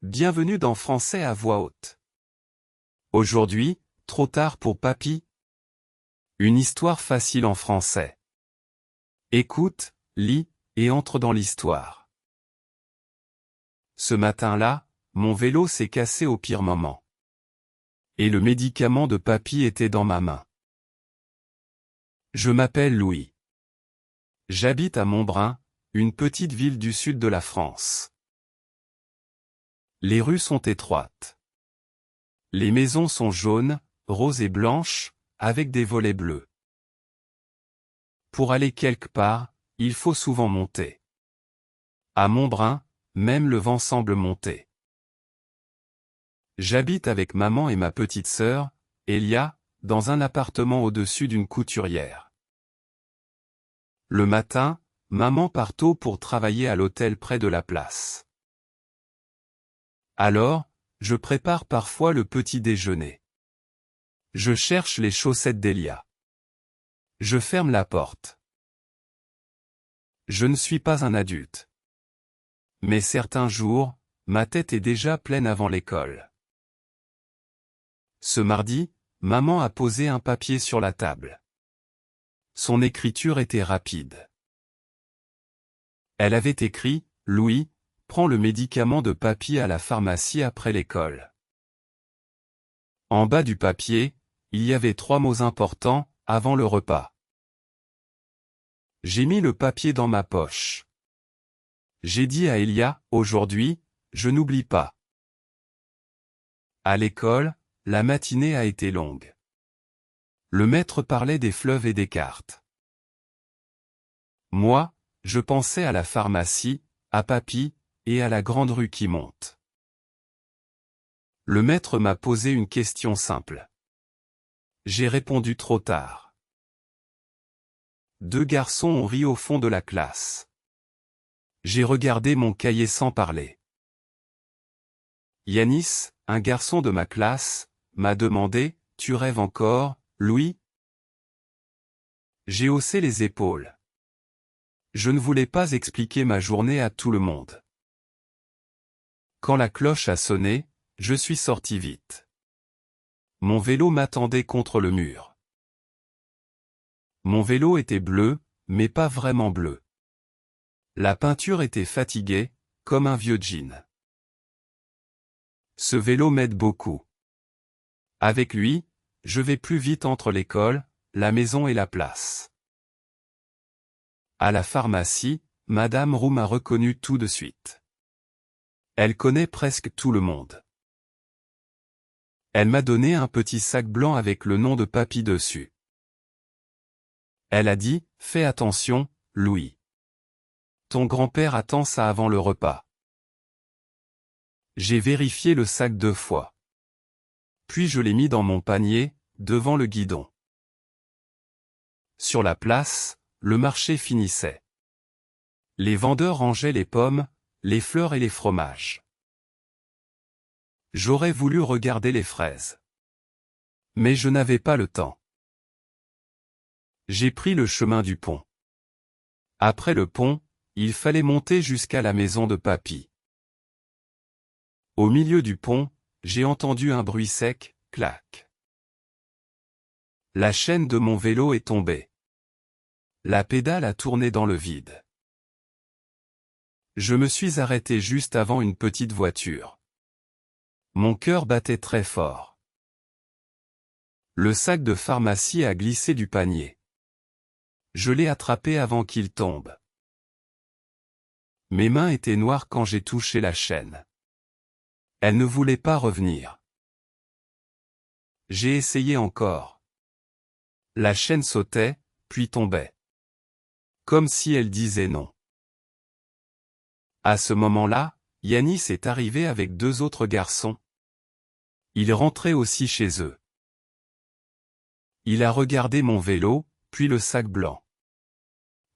Bienvenue dans Français à voix haute. Aujourd'hui, trop tard pour papy? Une histoire facile en français. Écoute, lis, et entre dans l'histoire. Ce matin-là, mon vélo s'est cassé au pire moment. Et le médicament de papy était dans ma main. Je m'appelle Louis. J'habite à Montbrun, une petite ville du sud de la France. Les rues sont étroites. Les maisons sont jaunes, roses et blanches, avec des volets bleus. Pour aller quelque part, il faut souvent monter. À Montbrun, même le vent semble monter. J'habite avec maman et ma petite sœur, Elia, dans un appartement au-dessus d'une couturière. Le matin, maman part tôt pour travailler à l'hôtel près de la place. Alors, je prépare parfois le petit déjeuner. Je cherche les chaussettes d'Elia. Je ferme la porte. Je ne suis pas un adulte. Mais certains jours, ma tête est déjà pleine avant l'école. Ce mardi, maman a posé un papier sur la table. Son écriture était rapide. Elle avait écrit « Louis, prends le médicament de papy à la pharmacie après l'école ». En bas du papier, il y avait 3 mots importants, avant le repas. J'ai mis le papier dans ma poche. J'ai dit à Elia, aujourd'hui, je n'oublie pas. À l'école, la matinée a été longue. Le maître parlait des fleuves et des cartes. Moi, je pensais à la pharmacie, à papy, et à la grande rue qui monte. Le maître m'a posé une question simple. J'ai répondu trop tard. 2 garçons ont ri au fond de la classe. J'ai regardé mon cahier sans parler. Yanis, un garçon de ma classe, m'a demandé, « Tu rêves encore, Louis ?» J'ai haussé les épaules. Je ne voulais pas expliquer ma journée à tout le monde. Quand la cloche a sonné, je suis sorti vite. Mon vélo m'attendait contre le mur. Mon vélo était bleu, mais pas vraiment bleu. La peinture était fatiguée, comme un vieux jean. Ce vélo m'aide beaucoup. Avec lui, je vais plus vite entre l'école, la maison et la place. À la pharmacie, Madame Roux m'a reconnu tout de suite. Elle connaît presque tout le monde. Elle m'a donné un petit sac blanc avec le nom de papy dessus. Elle a dit, « Fais attention, Louis. Ton grand-père attend ça avant le repas. » J'ai vérifié le sac 2 fois. Puis je l'ai mis dans mon panier, devant le guidon. Sur la place, le marché finissait. Les vendeurs rangeaient les pommes, les fleurs et les fromages. J'aurais voulu regarder les fraises. Mais je n'avais pas le temps. J'ai pris le chemin du pont. Après le pont, il fallait monter jusqu'à la maison de papy. Au milieu du pont, j'ai entendu un bruit sec, clac. La chaîne de mon vélo est tombée. La pédale a tourné dans le vide. Je me suis arrêté juste avant une petite voiture. Mon cœur battait très fort. Le sac de pharmacie a glissé du panier. Je l'ai attrapé avant qu'il tombe. Mes mains étaient noires quand j'ai touché la chaîne. Elle ne voulait pas revenir. J'ai essayé encore. La chaîne sautait, puis tombait. Comme si elle disait non. À ce moment-là, Yanis est arrivé avec 2 autres garçons. Ils rentraient aussi chez eux. Il a regardé mon vélo, puis le sac blanc.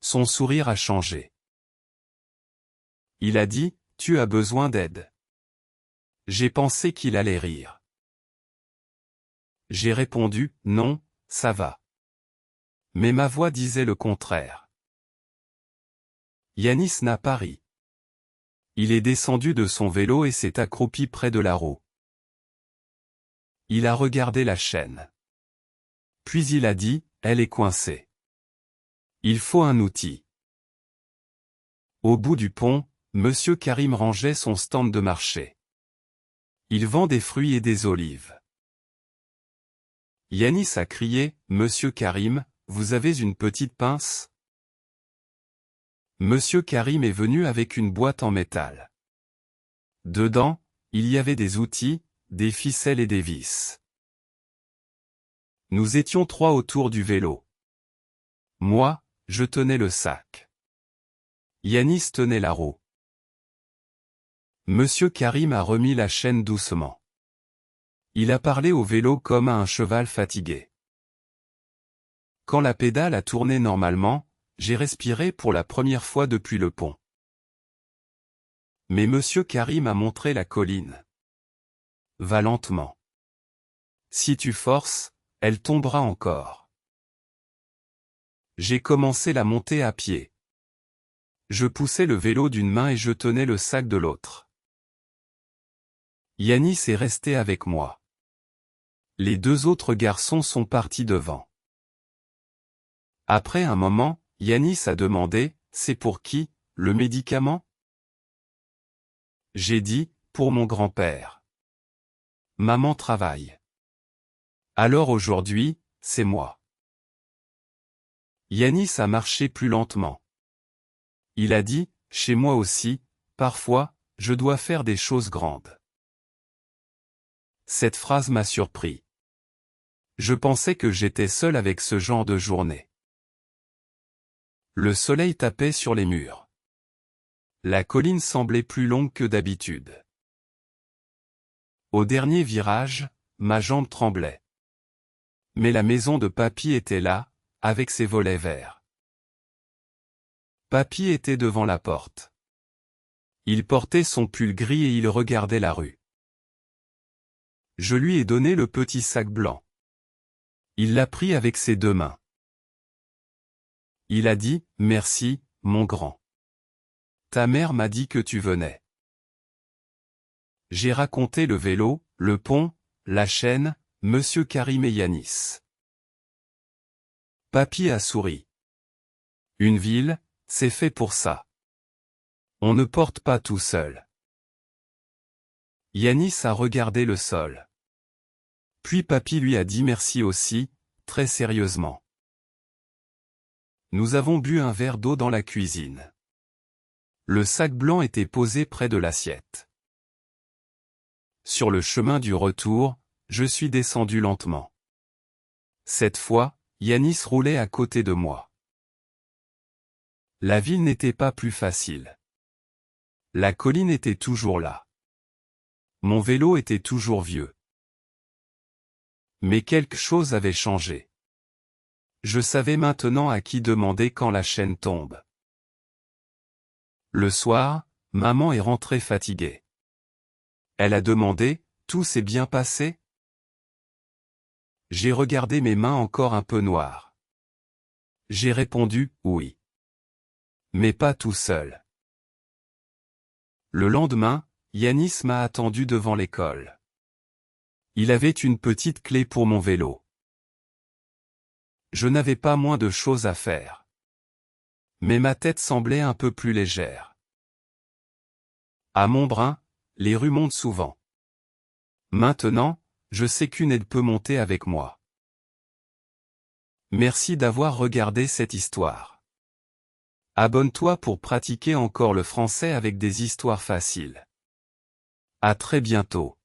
Son sourire a changé. Il a dit, « Tu as besoin d'aide. » J'ai pensé qu'il allait rire. J'ai répondu, « Non, ça va. » Mais ma voix disait le contraire. Yanis n'a pas ri. Il est descendu de son vélo et s'est accroupi près de la roue. Il a regardé la chaîne. Puis il a dit, elle est coincée. Il faut un outil. Au bout du pont, Monsieur Karim rangeait son stand de marché. Il vend des fruits et des olives. Yanis a crié, Monsieur Karim, vous avez une petite pince? Monsieur Karim est venu avec une boîte en métal. Dedans, il y avait des outils, des ficelles et des vis. Nous étions 3 autour du vélo. Moi, je tenais le sac. Yanis tenait la roue. Monsieur Karim a remis la chaîne doucement. Il a parlé au vélo comme à un cheval fatigué. Quand la pédale a tourné normalement, j'ai respiré pour la première fois depuis le pont. Mais Monsieur Karim a montré la colline. Va lentement. Si tu forces, elle tombera encore. J'ai commencé la montée à pied. Je poussais le vélo d'une main et je tenais le sac de l'autre. Yanis est resté avec moi. Les 2 autres garçons sont partis devant. Après un moment, Yanis a demandé, c'est pour qui, le médicament? J'ai dit, pour mon grand-père. Maman travaille. Alors aujourd'hui, c'est moi. Yanis a marché plus lentement. Il a dit, chez moi aussi, parfois, je dois faire des choses grandes. Cette phrase m'a surpris. Je pensais que j'étais seul avec ce genre de journée. Le soleil tapait sur les murs. La colline semblait plus longue que d'habitude. Au dernier virage, ma jambe tremblait. Mais la maison de Papy était là, avec ses volets verts. Papy était devant la porte. Il portait son pull gris et il regardait la rue. Je lui ai donné le petit sac blanc. Il l'a pris avec ses 2 mains. Il a dit, merci, mon grand. Ta mère m'a dit que tu venais. J'ai raconté le vélo, le pont, la chaîne, Monsieur Karim et Yanis. Papy a souri. Une ville, c'est fait pour ça. On ne porte pas tout seul. Yanis a regardé le sol. Puis Papy lui a dit merci aussi, très sérieusement. Nous avons bu un verre d'eau dans la cuisine. Le sac blanc était posé près de l'assiette. Sur le chemin du retour, je suis descendu lentement. Cette fois, Yanis roulait à côté de moi. La ville n'était pas plus facile. La colline était toujours là. Mon vélo était toujours vieux. Mais quelque chose avait changé. Je savais maintenant à qui demander quand la chaîne tombe. Le soir, maman est rentrée fatiguée. Elle a demandé, tout s'est bien passé? J'ai regardé mes mains encore un peu noires. J'ai répondu, oui. Mais pas tout seul. Le lendemain, Yanis m'a attendu devant l'école. Il avait une petite clé pour mon vélo. Je n'avais pas moins de choses à faire. Mais ma tête semblait un peu plus légère. À Montbrun, les rues montent souvent. Maintenant, je sais qu'une aide peut monter avec moi. Merci d'avoir regardé cette histoire. Abonne-toi pour pratiquer encore le français avec des histoires faciles. À très bientôt.